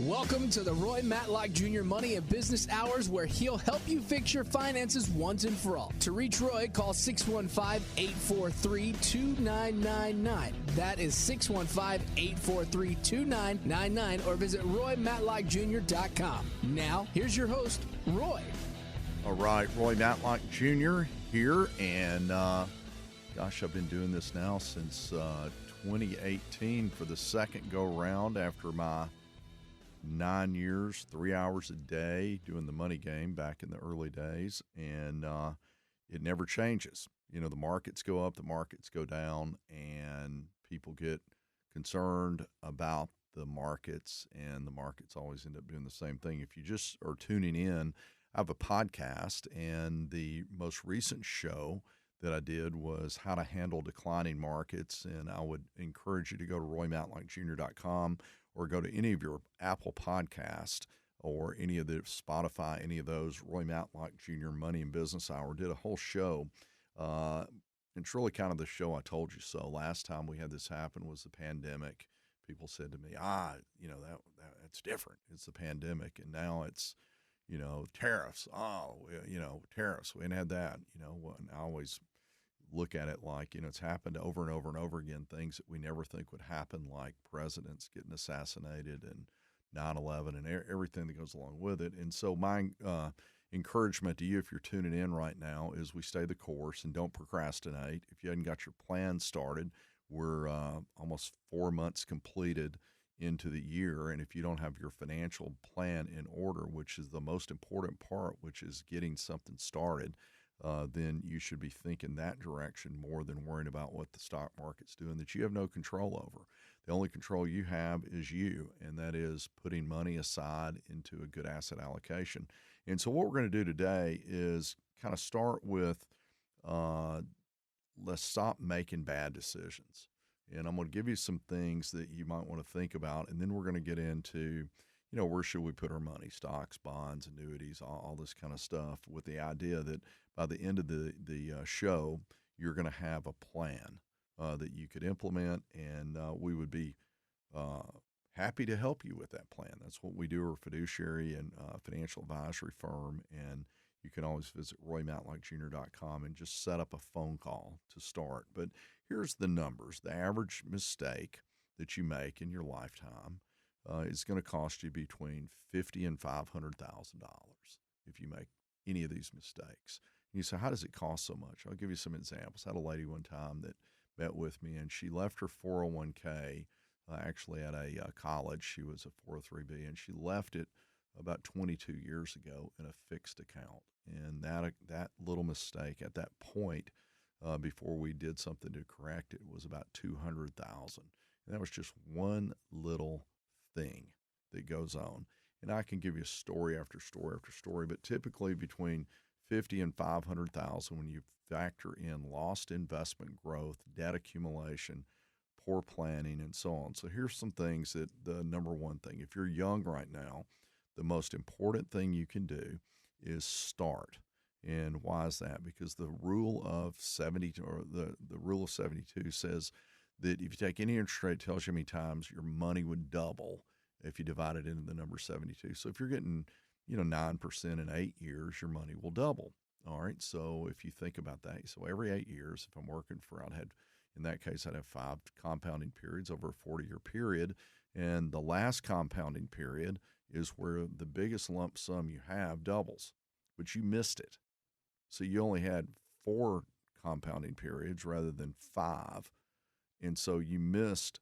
Welcome to the Roy Matlock Jr. Money and Business Hours, where he'll help you fix your finances once and for all. To reach Roy, call 615-843-2999. That is 615-843-2999, or visit RoyMatlockJr.com. Now, here's your host, Roy. All right, Roy Matlock Jr. here, and gosh, I've been doing this now since 2018 for the second go-round after my 9 years, 3 hours a day doing the money game back in the early days, and it never changes. You know, the markets go up, the markets go down, and people get concerned about the markets, and the markets always end up doing the same thing. If you just are tuning in, I have a podcast, and the most recent show that I did was how to handle declining markets, and I would encourage you to go to roymatlockjr.com or go to any of your Apple podcast or any of the Spotify, any of those. Roy Matlock Jr. Money and Business Hour did a whole show. It's really kind of the show I told you so. Last time we had this happen was the pandemic. People said to me, that's different. It's the pandemic. And now it's, tariffs. Tariffs. We ain't had that. And I always look at it like, it's happened over and over and over again, things that we never think would happen, like presidents getting assassinated and 9/11 and everything that goes along with it. And so my encouragement to you, if you're tuning in right now, is we stay the course and don't procrastinate. If you hadn't got your plan started, we're almost 4 months completed into the year. And if you don't have your financial plan in order, which is the most important part, which is getting something started, then you should be thinking that direction more than worrying about what the stock market's doing that you have no control over. The only control you have is you, and that is putting money aside into a good asset allocation. And so what we're going to do today is kind of start with let's stop making bad decisions. And I'm going to give you some things that you might want to think about, and then we're going to get into where should we put our money, stocks, bonds, annuities, all this kind of stuff, with the idea that by the end of the show, you're going to have a plan that you could implement, and we would be happy to help you with that plan. That's what we do. We're a fiduciary and financial advisory firm, and you can always visit RoyMatlockJr.com and just set up a phone call to start. But here's the numbers. The average mistake that you make in your lifetime is going to cost you between $50,000 and $500,000 if you make any of these mistakes. And you say, how does it cost so much? I'll give you some examples. I had a lady one time that met with me, and she left her 401k actually at a college. She was a 403b, and she left it about 22 years ago in a fixed account. And that little mistake at that point, before we did something to correct it, was about $200,000. And that was just one little thing that goes on. And I can give you story after story after story, but typically between $50,000 and $500,000 when you factor in lost investment growth, debt accumulation, poor planning, and so on. So here's some things that the number one thing, if you're young right now, the most important thing you can do is start. And why is that? Because the rule of 70, or the rule of 72 says that if you take any interest rate, it tells you how many times your money would double if you divide it into the number 72. So if you're getting, 9% in 8 years, your money will double. All right. So if you think about that, so every 8 years, if I'm working for, in that case, I'd have 5 compounding periods over a 40-year period. And the last compounding period is where the biggest lump sum you have doubles, but you missed it. So you only had 4 compounding periods rather than 5. And so you missed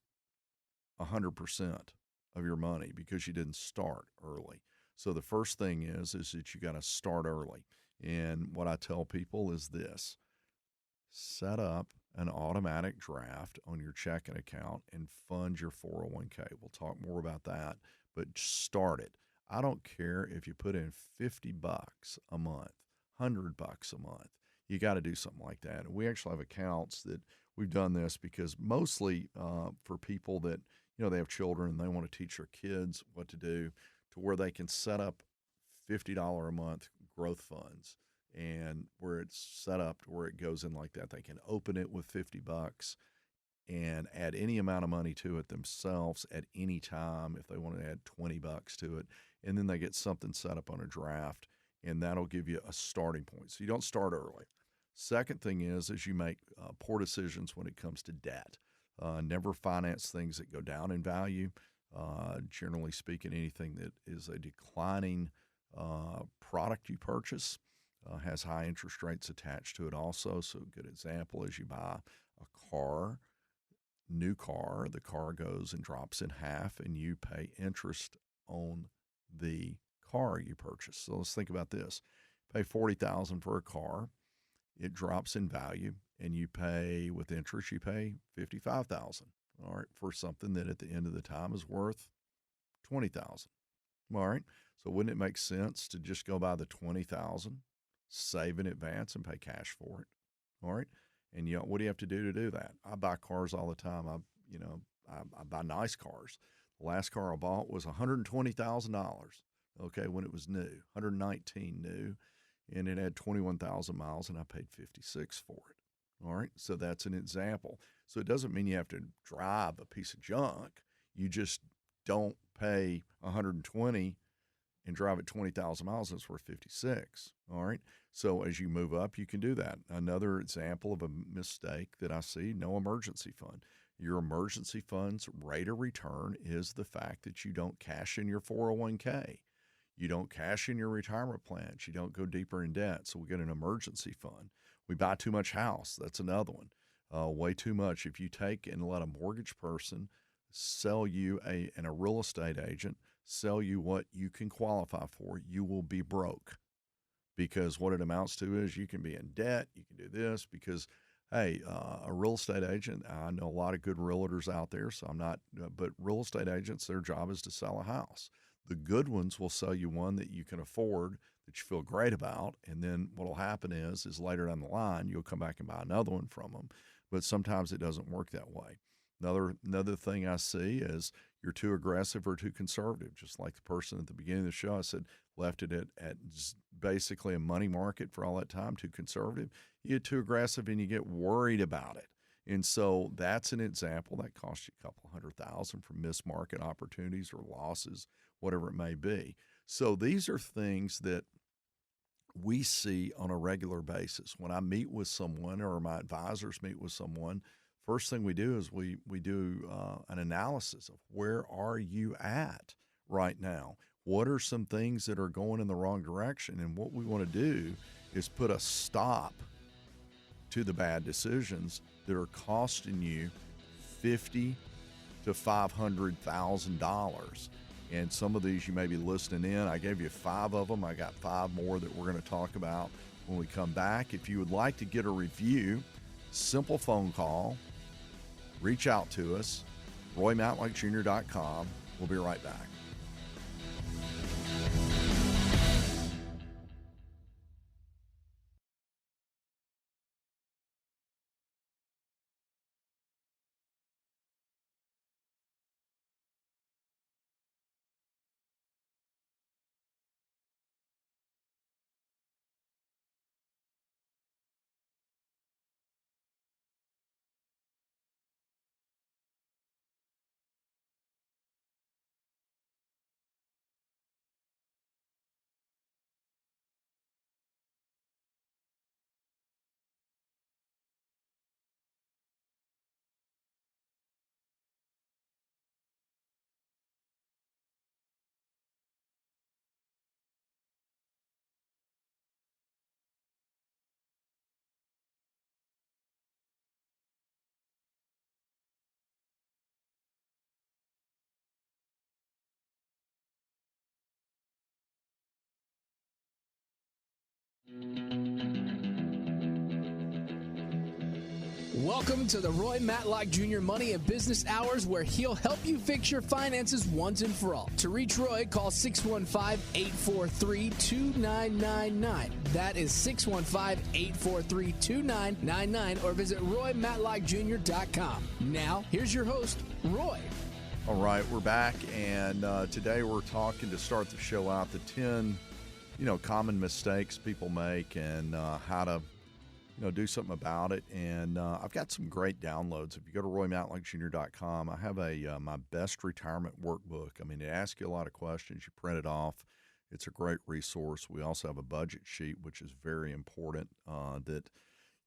100% of your money because you didn't start early. So the first thing is that you got to start early. And what I tell people is this: set up an automatic draft on your checking account and fund your 401k. We'll talk more about that, but start it. I don't care if you put in $50 a month, $100 a month. You got to do something like that. And we actually have accounts that we've done this because mostly for people that, they have children and they want to teach their kids what to do, to where they can set up $50 a month growth funds, and where it's set up to where it goes in like that. They can open it with $50 and add any amount of money to it themselves at any time if they want to add $20 to it. And then they get something set up on a draft, and that'll give you a starting point. So you don't start early. Second thing is you make poor decisions when it comes to debt. Never finance things that go down in value. Generally speaking, anything that is a declining product you purchase has high interest rates attached to it also. So a good example is you buy a car, new car, the car goes and drops in half, and you pay interest on the car you purchase. So let's think about this. Pay $40,000 for a car. It drops in value, and you pay with interest, you pay $55,000, all right, for something that at the end of the time is worth $20,000. All right. So wouldn't it make sense to just go buy the $20,000, save in advance, and pay cash for it? All right. And what do you have to do that? I buy cars all the time. I buy nice cars. The last car I bought was $120,000. Okay, when it was new, 119 new, and it had 21,000 miles, and I paid $56 for it. All right, so that's an example. So it doesn't mean you have to drive a piece of junk. You just don't pay 120 and drive at 20,000 miles, and it's worth 56. All right. So as you move up, you can do that. Another example of a mistake that I see, no emergency fund. Your emergency fund's rate of return is the fact that you don't cash in your 401k. You don't cash in your retirement plans. You don't go deeper in debt. So we get an emergency fund. We buy too much house. That's another one. Way too much. If you take and let a mortgage person sell you and a real estate agent sell you what you can qualify for, you will be broke, because what it amounts to is you can be in debt. You can do this because, hey, a real estate agent, I know a lot of good realtors out there, so I'm not, but real estate agents, their job is to sell a house. The good ones will sell you one that you can afford, that you feel great about, and then what will happen is later down the line, you'll come back and buy another one from them. But sometimes it doesn't work that way. Another thing I see is you're too aggressive or too conservative. Just like the person at the beginning of the show, I said, left it at basically a money market for all that time, too conservative. You get too aggressive and you get worried about it. And so that's an example that costs you a couple $100,000 from missed market opportunities or losses, whatever it may be. So these are things that we see on a regular basis. When I meet with someone or my advisors meet with someone, first thing we do is we do an analysis of where are you at right now? What are some things that are going in the wrong direction? And what we want to do is put a stop to the bad decisions that are costing you $50,000 to $500,000. And some of these you may be listening in. I gave you 5 of them. I got 5 more that we're going to talk about when we come back. If you would like to get a review, simple phone call, reach out to us, roymatlockjr.com. We'll be right back. Welcome to the Roy Matlock Jr. Money and Business Hours, where he'll help you fix your finances once and for all. To reach Roy, call 615-843-2999. That is 615-843-2999, or visit roymatlockjr.com. Now, here's your host, Roy. All right, we're back, and today we're talking, to start the show out, the 10, common mistakes people make, and how to do something about it. And I've got some great downloads. If you go to roymatlockjr.com, I have my best retirement workbook. I mean, it asks you a lot of questions. You print it off. It's a great resource. We also have a budget sheet, which is very important that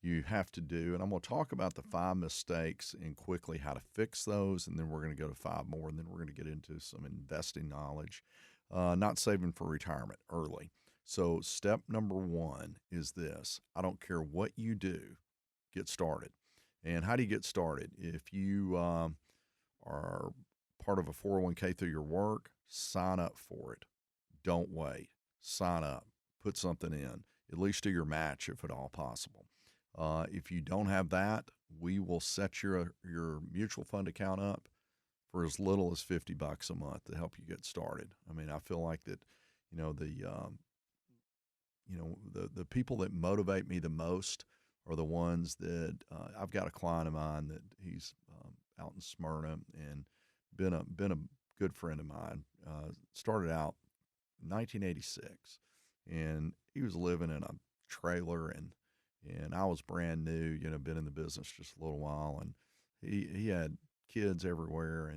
you have to do. And I'm going to talk about the 5 mistakes and quickly how to fix those. And then we're going to go to 5 more. And then we're going to get into some investing knowledge, not saving for retirement early. So step number 1 is this. I don't care what you do, get started. And how do you get started? If you are part of a 401k through your work, sign up for it. Don't wait. Sign up. Put something in. At least do your match if at all possible. If you don't have that, we will set your mutual fund account up for as little as $50 a month to help you get started. I mean, I feel like that, the people that motivate me the most are the ones that I've got a client of mine that he's out in Smyrna and been a good friend of mine. Started out in 1986, and he was living in a trailer, and I was brand new, been in the business just a little while, and he had kids everywhere,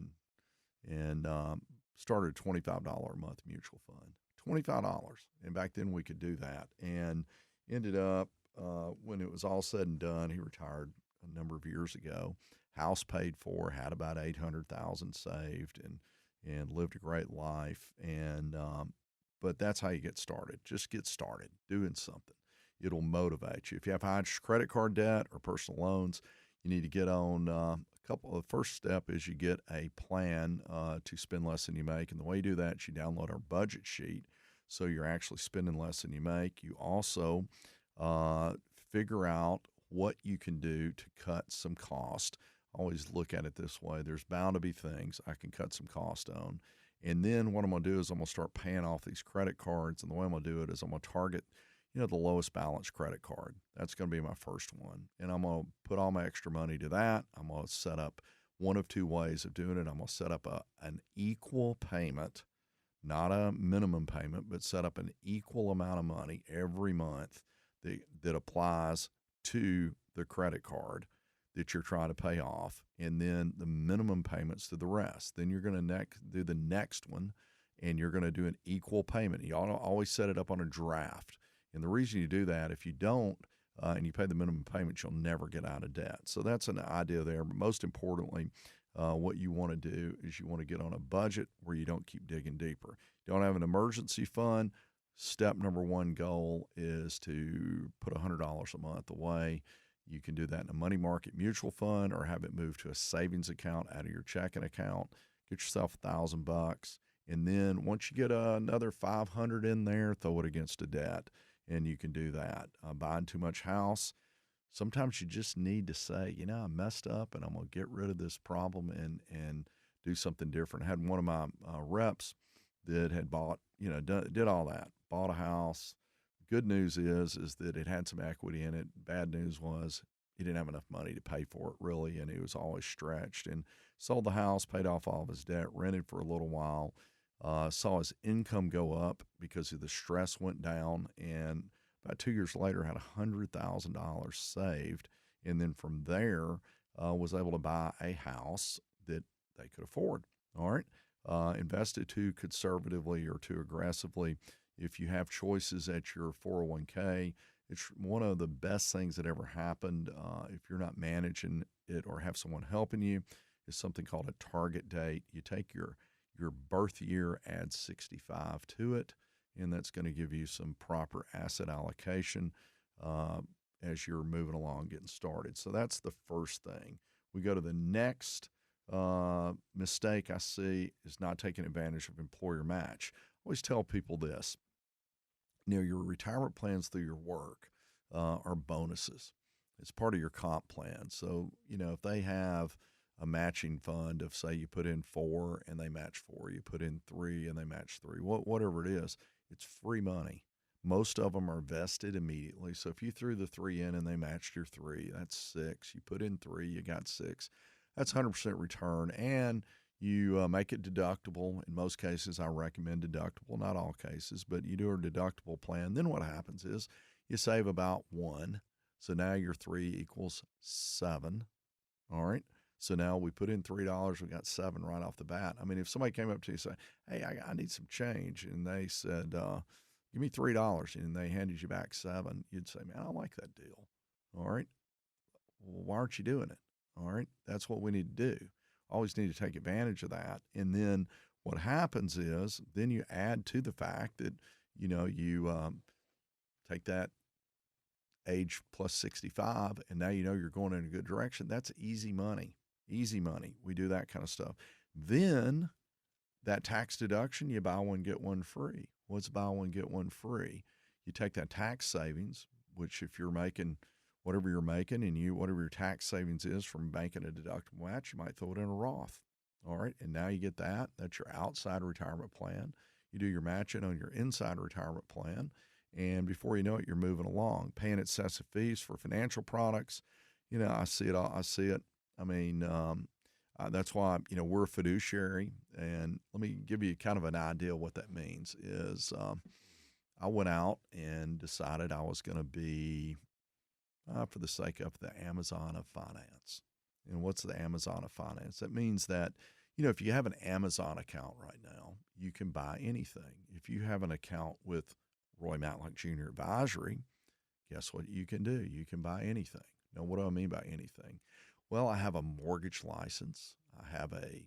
and started a $25 a month mutual fund. $25. And back then we could do that. And ended up, when it was all said and done, he retired a number of years ago. House paid for, had about $800,000 saved, and lived a great life. And but that's how you get started. Just get started doing something. It'll motivate you. If you have high credit card debt or personal loans, you need to get on the first step is you get a plan to spend less than you make. And the way you do that is you download our budget sheet, so you're actually spending less than you make. You also figure out what you can do to cut some cost. Always look at it this way. There's bound to be things I can cut some cost on. And then what I'm going to do is I'm going to start paying off these credit cards. And the way I'm going to do it is I'm going to target the lowest balance credit card. That's going to be my first one. And I'm going to put all my extra money to that. I'm going to set up one of 2 ways of doing it. I'm going to set up an equal payment, not a minimum payment, but set up an equal amount of money every month that applies to the credit card that you're trying to pay off, and then the minimum payments to the rest. Then you're going to do the next one, and you're going to do an equal payment. You ought to always set it up on a draft. And the reason you do that, if you don't, and you pay the minimum payments, you'll never get out of debt. So that's an idea there. But most importantly, what you want to do is you want to get on a budget where you don't keep digging deeper. You don't have an emergency fund. Step number 1 goal is to put $100 a month away. You can do that in a money market mutual fund or have it moved to a savings account out of your checking account. Get yourself $1,000. And then once you get another $500 in there, throw it against a debt. And you can do that. Buying too much house, sometimes you just need to say, I messed up and I'm going to get rid of this problem and do something different. I had one of my reps that had bought, did all that, bought a house. Good news is that it had some equity in it. Bad news was he didn't have enough money to pay for it, really, and he was always stretched. And sold the house, paid off all of his debt, rented for a little while. Saw his income go up because the stress went down, and about 2 years later had $100,000 saved. And then from there, was able to buy a house that they could afford. All right. Invested too conservatively or too aggressively. If you have choices at your 401k, it's one of the best things that ever happened. If you're not managing it or have someone helping you, is something called a target date. You take your birth year, add 65 to it, and that's going to give you some proper asset allocation as you're moving along, getting started. So that's the first thing. We go to the next mistake I see is not taking advantage of employer match. I always tell people this. Your retirement plans through your work are bonuses. It's part of your comp plan. So, if they have a matching fund of, say, you put in 4 and they match 4, you put in 3 and they match 3, whatever it is, it's free money. Most of them are vested immediately. So if you threw the 3 in and they matched your 3, that's 6. You put in 3, you got 6. That's 100% return. And you make it deductible. In most cases, I recommend deductible, not all cases, but you do a deductible plan. Then what happens is you save about 1. So now your 3 equals 7. All right. So now we put in $3, we got 7 right off the bat. I mean, if somebody came up to you and said, hey, I need some change, and they said, give me $3, and they handed you back 7, you'd say, man, I like that deal. All right. Well, why aren't you doing it? All right. That's what we need to do. Always need to take advantage of that. And then what happens is then you add to the fact that, you take that age plus 65, and now you're going in a good direction. That's easy money. Easy money. We do that kind of stuff. Then that tax deduction, you buy one, get one free. What's buy one, get one free? You take that tax savings, which if you're making whatever you're making and whatever your tax savings is from banking a deductible match, you might throw it in a Roth. All right. And now you get that. That's your outside retirement plan. You do your matching on your inside retirement plan. And before you know it, you're moving along, paying excessive fees for financial products. I see it all. I see it. I mean, that's why, we're a fiduciary. And let me give you kind of an idea of what that means is I went out and decided I was going to be, for the sake of the Amazon of finance. And what's the Amazon of finance? That means that, if you have an Amazon account right now, you can buy anything. If you have an account with Roy Matlock Jr. Advisory, guess what you can do? You can buy anything. Now, what do I mean by anything? Well, I have a mortgage license. I have a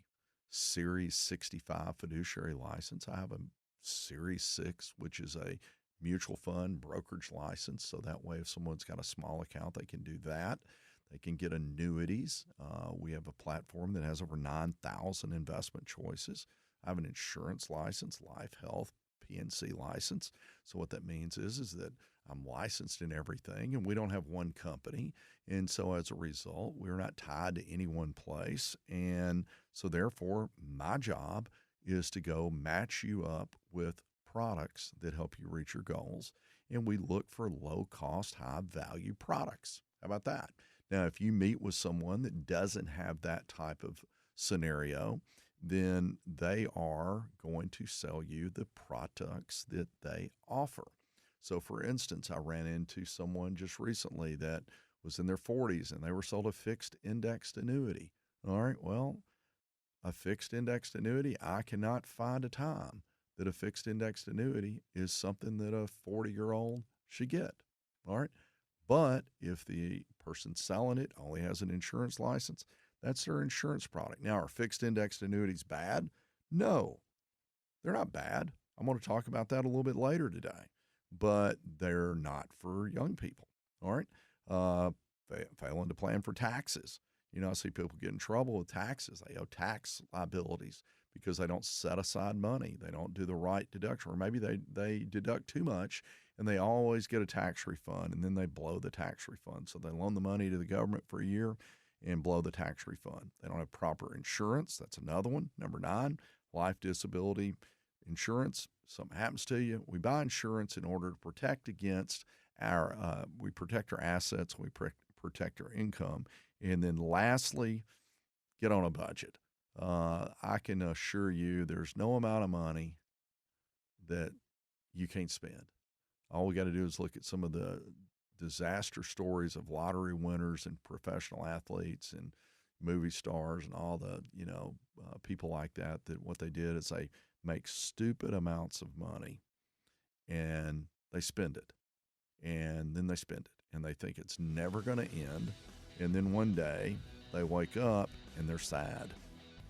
Series 65 fiduciary license. I have a Series 6, which is a mutual fund brokerage license. So that way, if someone's got a small account, they can do that. They can get annuities. We have a platform that has over 9,000 investment choices. I have an insurance license, life, health, PNC license. So what that means is that I'm licensed in everything, and we don't have one company. And so as a result, we're not tied to any one place. And so therefore, my job is to go match you up with products that help you reach your goals. And we look for low cost, high value products. How about that? Now, if you meet with someone that doesn't have that type of scenario, then they are going to sell you the products that they offer. So, for instance, I ran into someone just recently that was in their 40s and they were sold a fixed indexed annuity. All right, well, a fixed indexed annuity, I cannot find a time that a fixed indexed annuity is something that a 40-year-old should get. All right. But if the person selling it only has an insurance license, that's their insurance product. Now, are fixed indexed annuities bad? No, they're not bad. I'm going to talk about that a little bit later today, but they're not for young people. All right. Failing to plan for taxes. I see people get in trouble with taxes. They owe tax liabilities because they don't set aside money. They don't do the right deduction, or maybe they deduct too much and they always get a tax refund, and then they blow the tax refund. So they loan the money to the government for a year and blow the tax refund. They don't have proper insurance. That's another one. Number 9, life disability insurance. Something happens to you. We buy insurance in order to protect against we protect our assets, we protect our income. And then lastly, get on a budget. I can assure you there's no amount of money that you can't spend. All we got to do is look at some of the disaster stories of lottery winners and professional athletes and movie stars and all the, people like that what they did is they make stupid amounts of money and they spend it, and then they spend it, and they think it's never going to end. And then one day they wake up and they're sad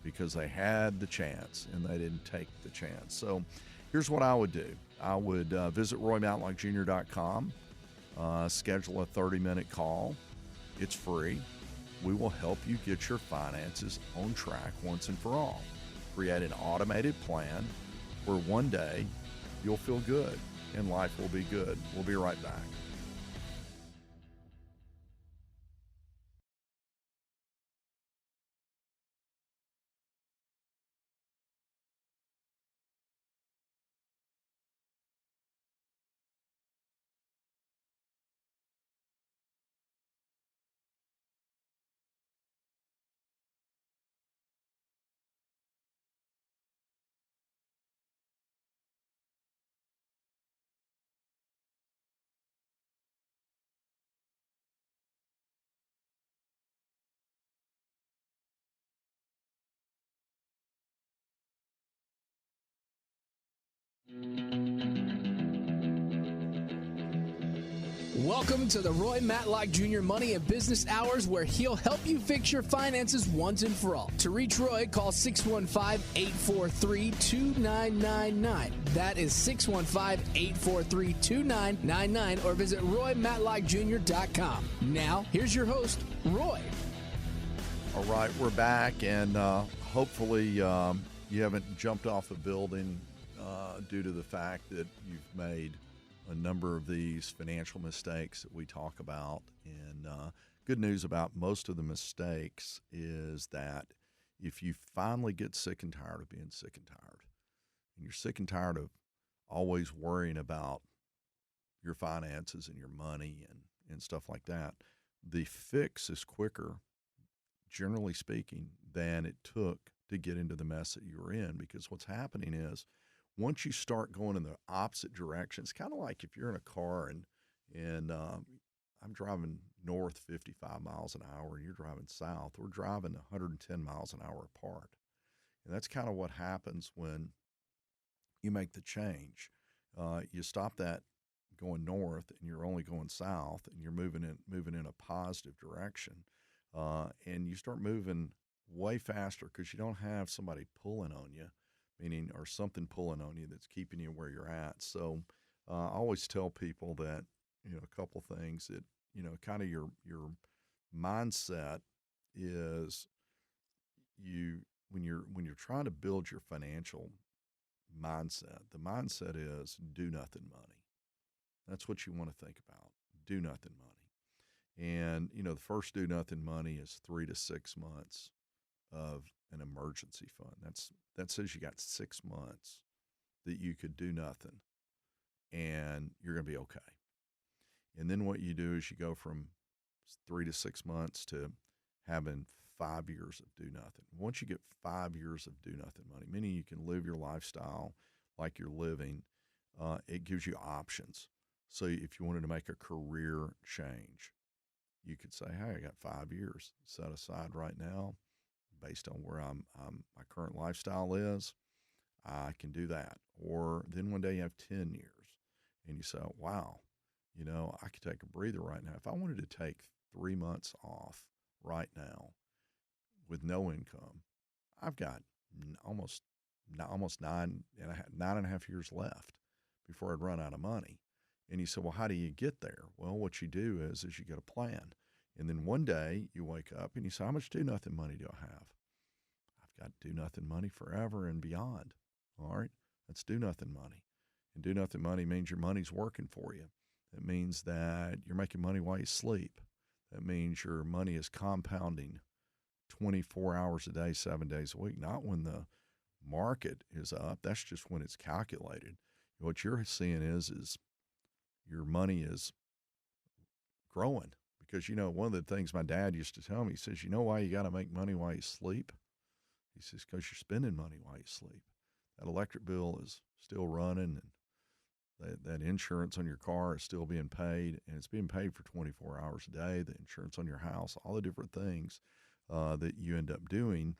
because they had the chance and they didn't take the chance. So here's what I would do. I would visit roymatlockjr.com, schedule a 30-minute call. It's free. We will help you get your finances on track once and for all. Create an automated plan where one day you'll feel good and life will be good. We'll be right back. Welcome to the Roy Matlock Jr. Money and Business Hours, where he'll help you fix your finances once and for all. To reach Roy, call 615-843-2999. That is 615-843-2999, or visit RoyMatlockJr.com. Now, here's your host, Roy. All right, we're back, and hopefully you haven't jumped off a building due to the fact that you've made a number of these financial mistakes that we talk about. And good news about most of the mistakes is that if you finally get sick and tired of being sick and tired, and you're sick and tired of always worrying about your finances and your money and stuff like that, the fix is quicker, generally speaking, than it took to get into the mess that you were in. Because what's happening is, once you start going in the opposite direction, it's kind of like if you're in a car and I'm driving north 55 miles an hour and you're driving south. We're driving 110 miles an hour apart. And that's kind of what happens when you make the change. You stop that going north and you're only going south, and you're moving in a positive direction. And you start moving way faster because you don't have somebody pulling on you, or something pulling on you that's keeping you where you're at. So I always tell people that, a couple things that, kind of your mindset is when you're trying to build your financial mindset, the mindset is do nothing money. That's what you want to think about. Do nothing money. And, the first do nothing money is 3 to 6 months of an emergency fund. That says you got 6 months that you could do nothing and you're going to be okay. And then what you do is you go from 3 to 6 months to having 5 years of do nothing. Once you get 5 years of do nothing money, meaning you can live your lifestyle like you're living, it gives you options. So if you wanted to make a career change, you could say, hey, I got 5 years set aside right now based on where my current lifestyle is. I can do that. Or then one day you have 10 years and you say, wow, I could take a breather right now. If I wanted to take 3 months off right now with no income, I've got almost 9.5 years left before I'd run out of money. And you say, well, how do you get there? Well, what you do is you get a plan. And then one day you wake up and you say, how much do nothing money do I have? I've got do nothing money forever and beyond. All right, that's do nothing money. And do nothing money means your money's working for you. It means that you're making money while you sleep. That means your money is compounding 24 hours a day, 7 days a week, not when the market is up. That's just when it's calculated. What you're seeing is your money is growing. Because, one of the things my dad used to tell me, he says, why you got to make money while you sleep? He says, because you're spending money while you sleep. That electric bill is still running, and that insurance on your car is still being paid, and it's being paid for 24 hours a day. The insurance on your house, all the different things that you end up doing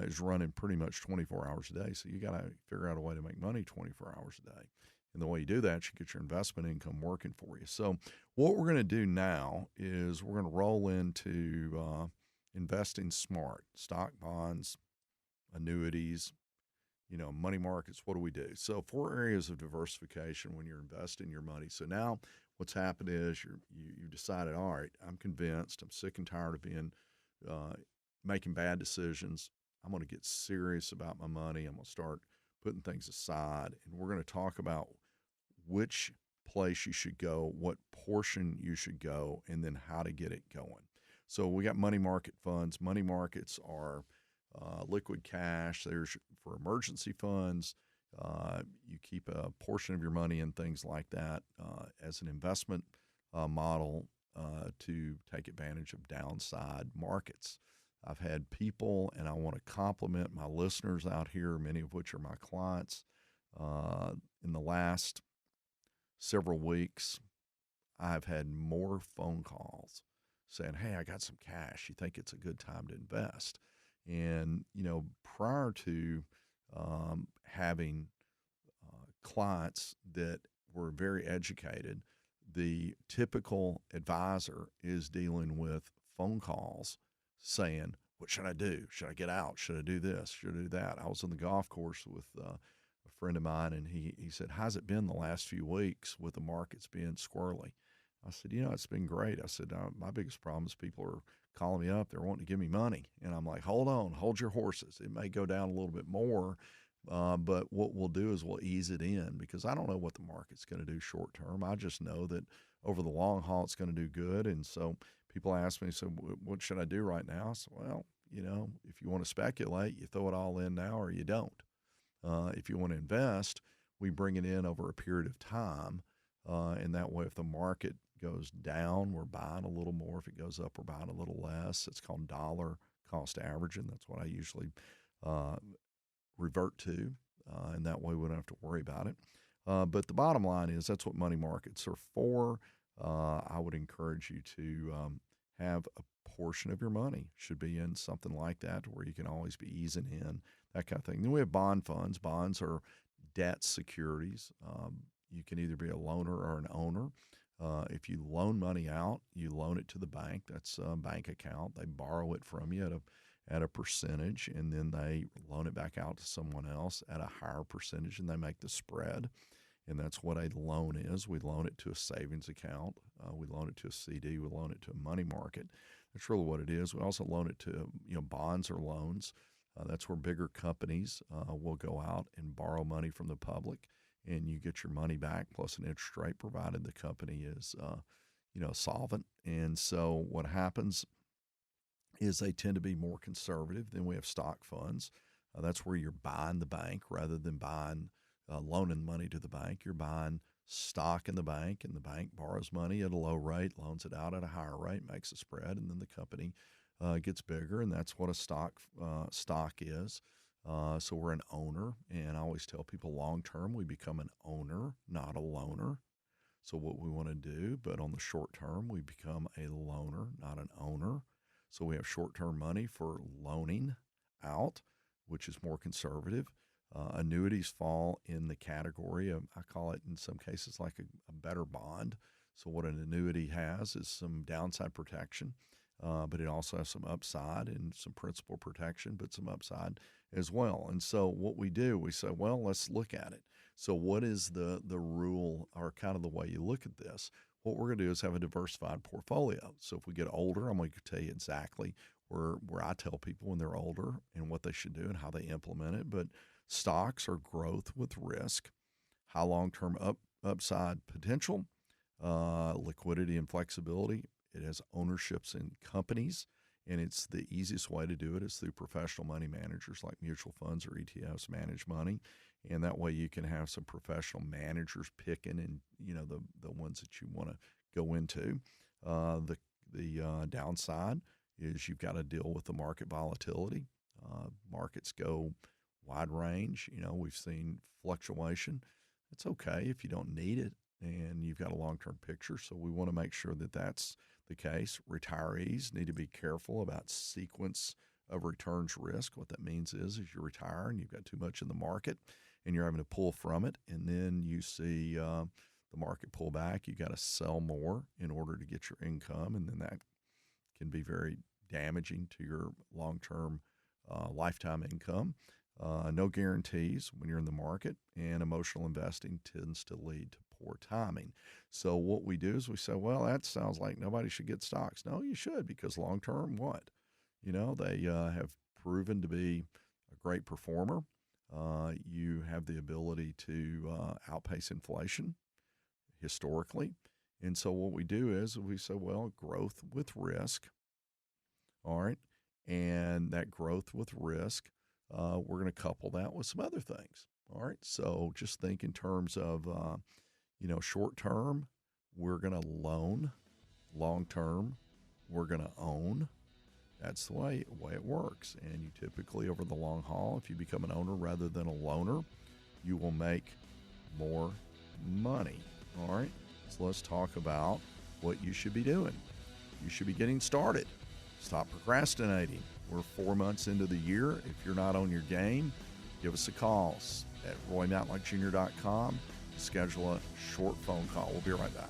is running pretty much 24 hours a day. So you got to figure out a way to make money 24 hours a day. And the way you do that, you get your investment income working for you. So what we're going to do now is we're going to roll into investing smart, stock, bonds, annuities, money markets. What do we do? So 4 areas of diversification when you're investing your money. So now what's happened is you've decided, all right, I'm convinced, I'm sick and tired of being making bad decisions. I'm going to get serious about my money. I'm going to start putting things aside. And we're going to talk about which place you should go, what portion you should go, and then how to get it going. So we got money market funds. Money markets are liquid cash. There's for emergency funds. You keep a portion of your money in things like that as an investment model to take advantage of downside markets. I've had people, and I want to compliment my listeners out here, many of which are my clients, in the last several weeks. I've had more phone calls saying, hey, I got some cash. You think it's a good time to invest? And, prior to having clients that were very educated. The typical advisor is dealing with phone calls saying, what should I do? Should I get out? Should I do this? Should I do that? I was on the golf course with a friend of mine, and he said, how's it been the last few weeks with the markets being squirrely? I said, it's been great. I said, my biggest problem is people are calling me up. They're wanting to give me money. And I'm like, hold your horses. It may go down a little bit more, but what we'll do is we'll ease it in, because I don't know what the market's going to do short term. I just know that over the long haul, it's going to do good. And so people ask me, so what should I do right now? I said, well, if you want to speculate, you throw it all in now or you don't. If you want to invest, we bring it in over a period of time. And that way, if the market goes down, we're buying a little more. If it goes up, we're buying a little less. It's called dollar cost averaging. That's what I usually revert to. And that way we don't have to worry about it. But the bottom line is that's what money markets are for. I would encourage you to have a portion of your money should be in something like that, where you can always be easing in, that kind of thing. Then we have bond funds. Bonds are debt securities. You can either be a loaner or an owner. If you loan money out, you loan it to the bank. That's a bank account. They borrow it from you at a percentage, and then they loan it back out to someone else at a higher percentage, and they make the spread. And that's what a loan is. We loan it to a savings account. We loan it to a CD. We loan it to a money market. That's really what it is. We also loan it to bonds or loans. That's where bigger companies will go out and borrow money from the public, and you get your money back plus an interest rate, provided the company is solvent. And so what happens is they tend to be more conservative. Then we have stock funds. That's where you're buying the bank rather than loaning money to the bank. You're buying stock in the bank, and the bank borrows money at a low rate, loans it out at a higher rate, makes a spread, and then the company gets bigger, and that's what a stock is. So we're an owner, and I always tell people long term we become an owner, not a loaner. So what we want to do, but on the short term we become a loaner, not an owner. So we have short-term money for loaning out, which is more conservative. Annuities fall in the category of, I call it in some cases like a better bond. So what an annuity has is some downside protection, but it also has some upside and some principal protection, but some upside as well. And so what we do, we say, well, let's look at it. So what is the rule, or kind of the way you look at this? What we're going to do is have a diversified portfolio. So if we get older, I'm going to tell you exactly where I tell people when they're older and what they should do and how they implement it. But stocks are growth with risk, high long-term upside potential, liquidity and flexibility. It has ownerships in companies, and it's the easiest way to do it is through professional money managers like mutual funds or ETFs manage money. And that way you can have some professional managers picking, and the ones that you want to go into. The downside is you've got to deal with the market volatility. Markets go wide range. We've seen fluctuation. It's okay if you don't need it and you've got a long-term picture. So we want to make sure that that's the case. Retirees need to be careful about sequence of returns risk. What that means is you retire and you've got too much in the market and you're having to pull from it, and then you see the market pull back. You got to sell more in order to get your income, and then that can be very damaging to your long-term lifetime income. No guarantees when you're in the market, and emotional investing tends to lead to poor timing. So what we do is we say, well, that sounds like nobody should get stocks. No, you should, because long-term, what? They have proven to be a great performer. You have the ability to outpace inflation historically. And so what we do is we say, well, growth with risk. All right. And that growth with risk, we're going to couple that with some other things. All right. So just think in terms of, short term, we're going to loan. Long term, we're going to own. That's the way it works. And you typically, over the long haul, if you become an owner rather than a loaner, you will make more money. All right. So let's talk about what you should be doing. You should be getting started. Stop procrastinating. We're 4 months into the year. If you're not on your game, give us a call. at roymatlockjr.com. Schedule a short phone call. We'll be right back.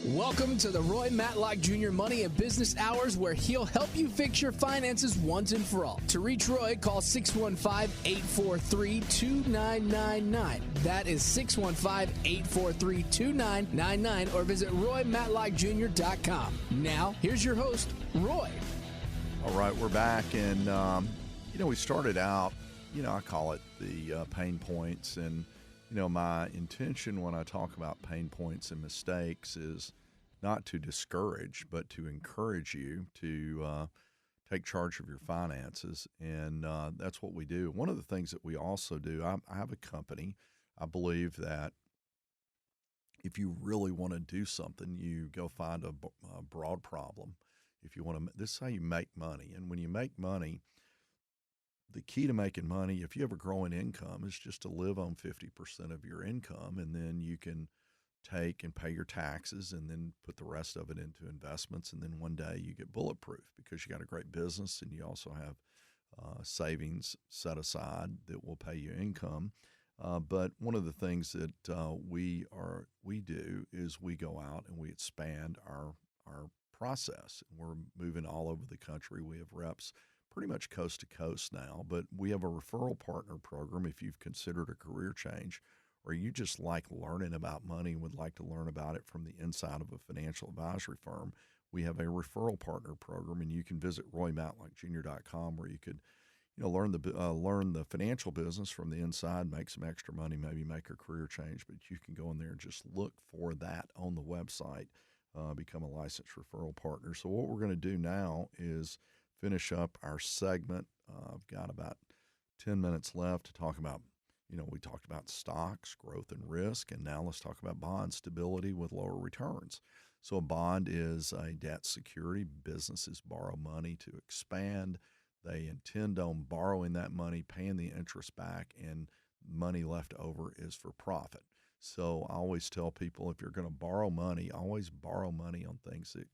Welcome to the Roy Matlock Jr. Money and Business Hours, where he'll help you fix your finances once and for all. To reach Roy, call 615-843-2999. That is 615-843-2999, or visit roymatlockjr.com. Now, here's your host, Roy. All right, we're back, and we started out, I call it the pain points, and my intention when I talk about pain points and mistakes is not to discourage, but to encourage you to take charge of your finances, and that's what we do. One of the things that we also do, I have a company. I believe that if you really want to do something, you go find a broad problem. If you want to, this is how you make money, and when you make money, the key to making money, if you have a growing income, is just to live on 50% of your income, and then you can take and pay your taxes and then put the rest of it into investments. And then one day you get bulletproof because you got a great business and you also have savings set aside that will pay you income. But one of the things that we do is we go out and we expand our process. We're moving all over the country. We have reps pretty much coast to coast now, but we have a referral partner program. If you've considered a career change, or you just like learning about money and would like to learn about it from the inside of a financial advisory firm, we have a referral partner program, and you can visit roymatlockjr.com where you could, learn the financial business from the inside, make some extra money, maybe make a career change. But you can go in there and just look for that on the website, become a licensed referral partner. So what we're going to do now is finish up our segment. I've got about 10 minutes left to talk about, we talked about stocks, growth and risk, and now let's talk about bond stability with lower returns. So a bond is a debt security. Businesses borrow money to expand. They intend on borrowing that money, paying the interest back, and money left over is for profit. So I always tell people, if you're going to borrow money, always borrow money on things that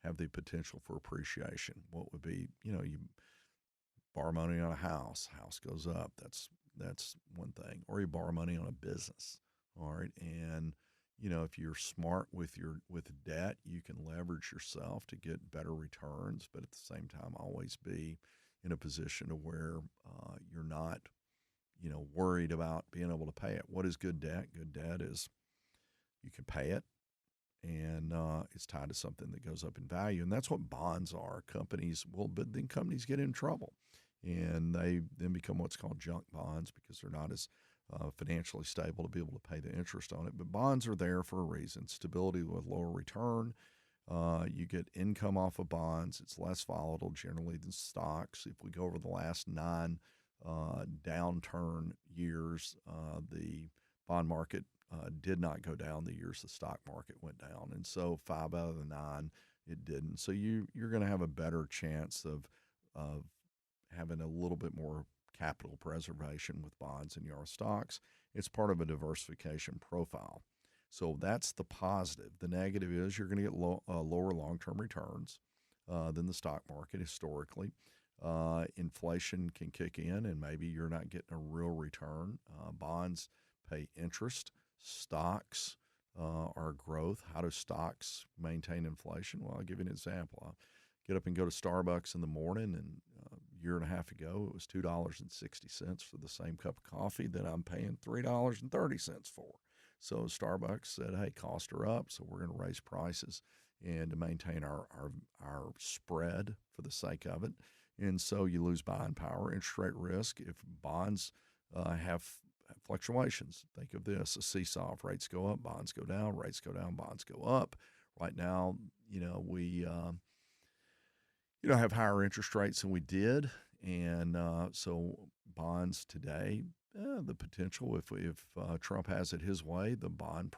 have the potential for appreciation. What would be, you borrow money on a house goes up. That's one thing. Or you borrow money on a business. All right. And, if you're smart with debt, you can leverage yourself to get better returns, but at the same time, always be in a position to where you're not, worried about being able to pay it. What is good debt? Good debt is you can pay it, and it's tied to something that goes up in value. And that's what bonds are. But then companies get in trouble, and they then become what's called junk bonds because they're not as financially stable to be able to pay the interest on it. But bonds are there for a reason. Stability with lower return. You get income off of bonds. It's less volatile generally than stocks. If we go over the last 9 downturn years, the bond market did not go down the years the stock market went down. And so 5 out of the 9, it didn't. So you're going to have a better chance of having a little bit more capital preservation with bonds than you are stocks. It's part of a diversification profile. So that's the positive. The negative is you're going to get lower long-term returns than the stock market historically. Inflation can kick in, and maybe you're not getting a real return. Bonds pay interest. Stocks are growth. How do stocks maintain inflation? Well, I'll give you an example. I'll get up and go to Starbucks in the morning, and a year and a half ago, it was $2.60 for the same cup of coffee that I'm paying $3.30 for. So Starbucks said, hey, costs are up, so we're going to raise prices and to maintain our spread for the sake of it. And so you lose buying power, interest rate risk. If bonds have fluctuations. Think of this, a seesaw. If rates go up, bonds go down, rates go down, bonds go up. Right now, we have higher interest rates than we did. And so bonds today, the potential, if Trump has it his way, the bond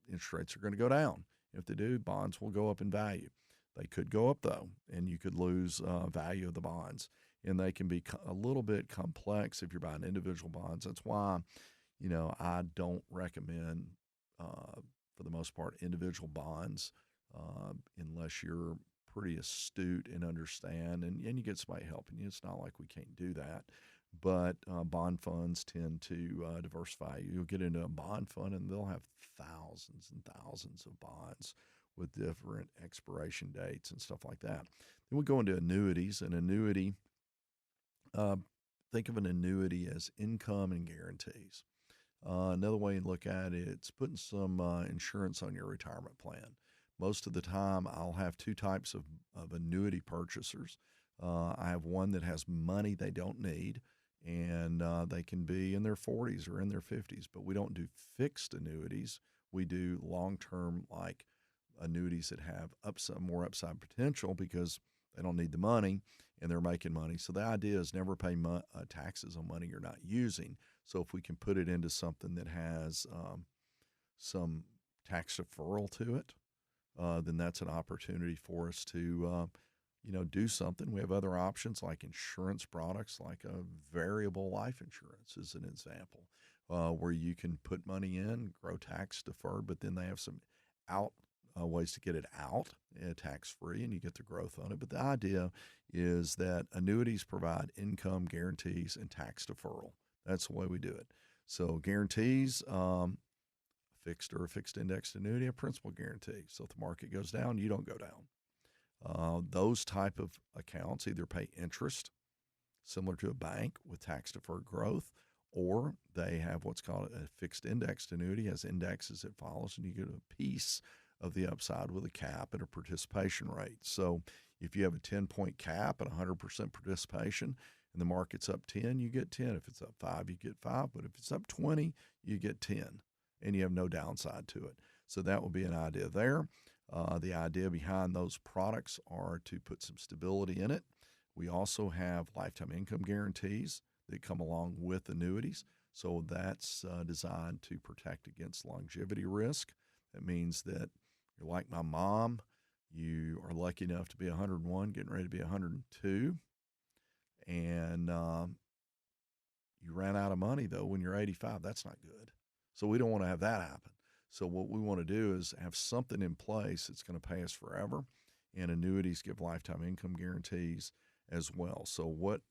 interest rates are going to go down. If they do, bonds will go up in value. They could go up, though, and you could lose value of the bonds. And they can be a little bit complex if you're buying individual bonds. That's why, I don't recommend, for the most part, individual bonds unless you're pretty astute and understand, and you get somebody helping you. It's not like we can't do that. But bond funds tend to diversify. You'll get into a bond fund, and they'll have thousands and thousands of bonds with different expiration dates and stuff like that. Then we go into annuities. An annuity, think of an annuity as income and guarantees. Another way to look at it, it's putting some insurance on your retirement plan. Most of the time, I'll have two types of annuity purchasers. I have one that has money they don't need, and they can be in their 40s or in their 50s, but we don't do fixed annuities. We do long-term, like annuities that have more upside potential because they don't need the money and they're making money. So the idea is never pay taxes on money you're not using. So if we can put it into something that has some tax deferral to it, then that's an opportunity for us to, do something. We have other options like insurance products, like a variable life insurance is an example, where you can put money in, grow tax deferred, but then they have some ways to get it out tax-free, and you get the growth on it. But the idea is that annuities provide income guarantees and tax deferral. That's the way we do it. So guarantees, fixed or a fixed indexed annuity, a principal guarantee. So if the market goes down, you don't go down. Those type of accounts either pay interest, similar to a bank with tax deferred growth, or they have what's called a fixed indexed annuity, has indexes it follows, and you get a piece of the upside with a cap and a participation rate. So if you have a 10-point cap and 100% participation, and the market's up 10, you get 10. If it's up 5, you get 5. But if it's up 20, you get 10. And you have no downside to it. So that would be an idea there. The idea behind those products are to put some stability in it. We also have lifetime income guarantees that come along with annuities. So that's designed to protect against longevity risk. That means that you're like my mom. You are lucky enough to be 101, getting ready to be 102. And you ran out of money, though, when you're 85. That's not good. So we don't want to have that happen. So what we want to do is have something in place that's going to pay us forever, and annuities give lifetime income guarantees as well. So what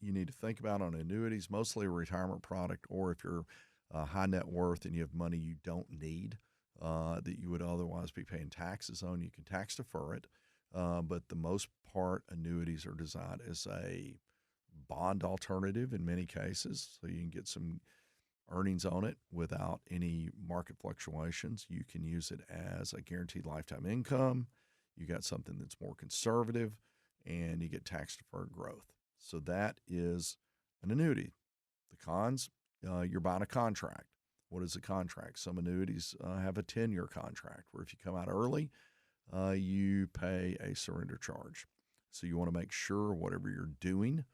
you need to think about on annuities, mostly a retirement product, or if you're high net worth and you have money you don't need that you would otherwise be paying taxes on, you can tax defer it. But the most part, annuities are designed as a bond alternative in many cases, so you can get some earnings on it without any market fluctuations. You can use it as a guaranteed lifetime income. You got something that's more conservative, and you get tax deferred growth. So that is an annuity. The cons, you're buying a contract. What is a contract? Some annuities have a 10-year contract where if you come out early, you pay a surrender charge. So you want to make sure whatever you're doing,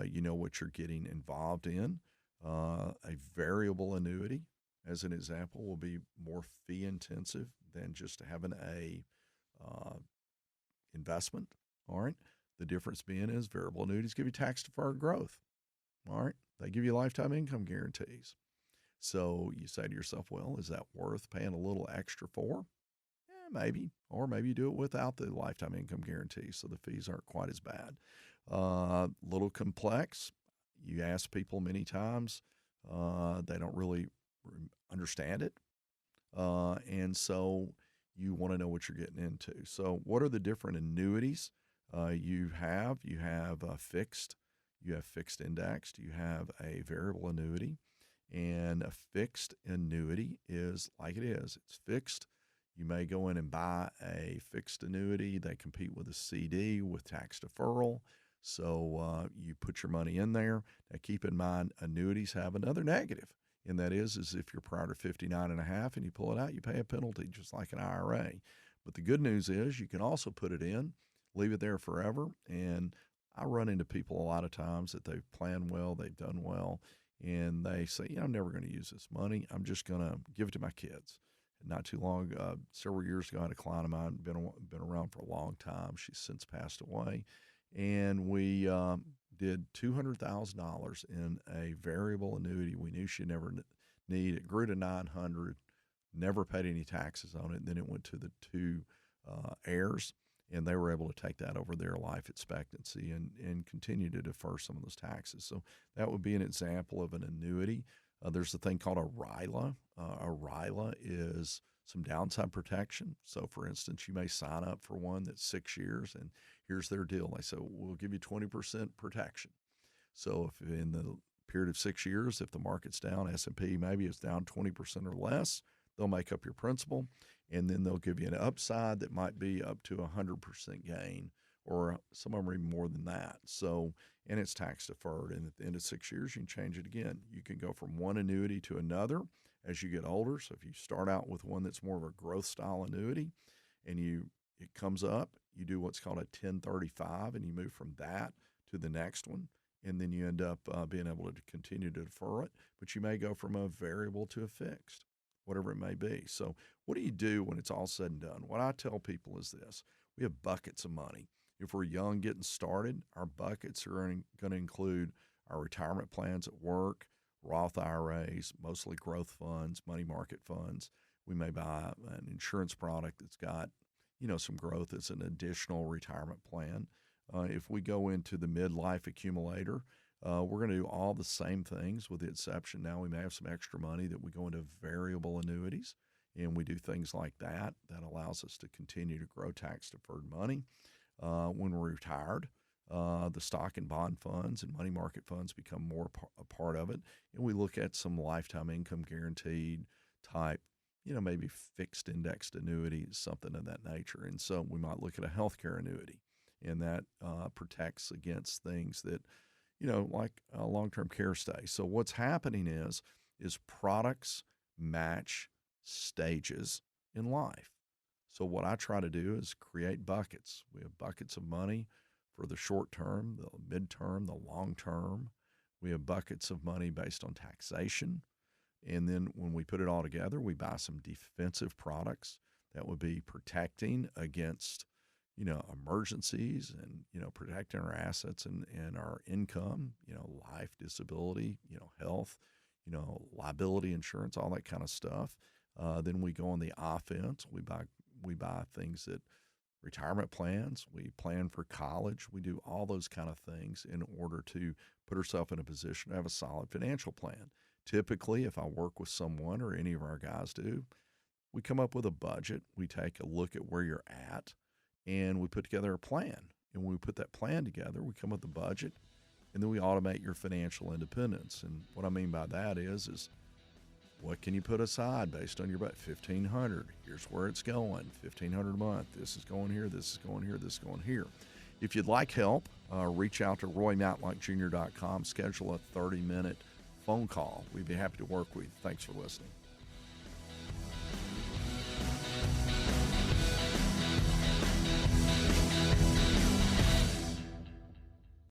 you know what you're getting involved in. A variable annuity, as an example, will be more fee intensive than just having a investment. All right. The difference being is variable annuities give you tax deferred growth. All right. They give you lifetime income guarantees. So you say to yourself, well, is that worth paying a little extra for? Yeah, maybe. Or maybe you do it without the lifetime income guarantee, so the fees aren't quite as bad. Little complex. You ask people many times, they don't really understand it. And so you want to know what you're getting into. So what are the different annuities you have? You have fixed, you have fixed indexed, you have a variable annuity. And a fixed annuity is like it is. It's fixed. You may go in and buy a fixed annuity. They compete with a CD with tax deferral. So you put your money in there. Now keep in mind, annuities have another negative, and that is if you're prior to 59 and a half and you pull it out, you pay a penalty just like an IRA. But the good news is you can also put it in, leave it there forever. And I run into people a lot of times that they've planned well, they've done well, and they say, I'm never going to use this money. I'm just going to give it to my kids. And not too long, several years ago, I had a client of mine, been around for a long time. She's since passed away. And we did $200,000 in a variable annuity we knew she'd never need. It grew to $900,000, never paid any taxes on it. And then it went to the two heirs, and they were able to take that over their life expectancy and continue to defer some of those taxes. So that would be an example of an annuity. There's a thing called a RILA. A RILA is some downside protection. So, for instance, you may sign up for one that's 6 years, and here's their deal. They say, we'll give you 20% protection. So if in the period of 6 years, if the market's down, S&P maybe is down 20% or less, they'll make up your principal, and then they'll give you an upside that might be up to 100% gain, or some of them are even more than that. So, and it's tax deferred. And at the end of 6 years, you can change it again. You can go from one annuity to another as you get older. So if you start out with one that's more of a growth style annuity, and it comes up, you do what's called a 1035, and you move from that to the next one. And then you end up being able to continue to defer it. But you may go from a variable to a fixed, whatever it may be. So what do you do when it's all said and done? What I tell people is this. We have buckets of money. If we're young getting started, our buckets are going to include our retirement plans at work, Roth IRAs, mostly growth funds, money market funds. We may buy an insurance product that's got, some growth as an additional retirement plan. If we go into the midlife accumulator, we're going to do all the same things with the exception now we may have some extra money that we go into variable annuities, and we do things like that. That allows us to continue to grow tax-deferred money. When we're retired, the stock and bond funds and money market funds become more a part of it. And we look at some lifetime income guaranteed type, maybe fixed indexed annuities, something of that nature. And so we might look at a healthcare annuity, and that protects against things that, like long-term care stay. So what's happening is products match stages in life. So what I try to do is create buckets. We have buckets of money for the short term, the midterm, the long term. We have buckets of money based on taxation. And then when we put it all together, we buy some defensive products that would be protecting against, emergencies and, protecting our assets and our income, life, disability, health, liability insurance, all that kind of stuff. Then we go on the offense. We buy things that retirement plans. We plan for college. We do all those kind of things in order to put ourselves in a position to have a solid financial plan. Typically, if I work with someone or any of our guys do, we come up with a budget. We take a look at where you're at, and we put together a plan. And when we put that plan together, we come up with a budget, and then we automate your financial independence. And what I mean by that is what can you put aside based on your budget? $1,500. Here's where it's going. $1,500 a month. This is going here. This is going here. This is going here. If you'd like help, reach out to RoyMatlockJr.com. Schedule a 30-minute phone call. We'd be happy to work with you. Thanks for listening.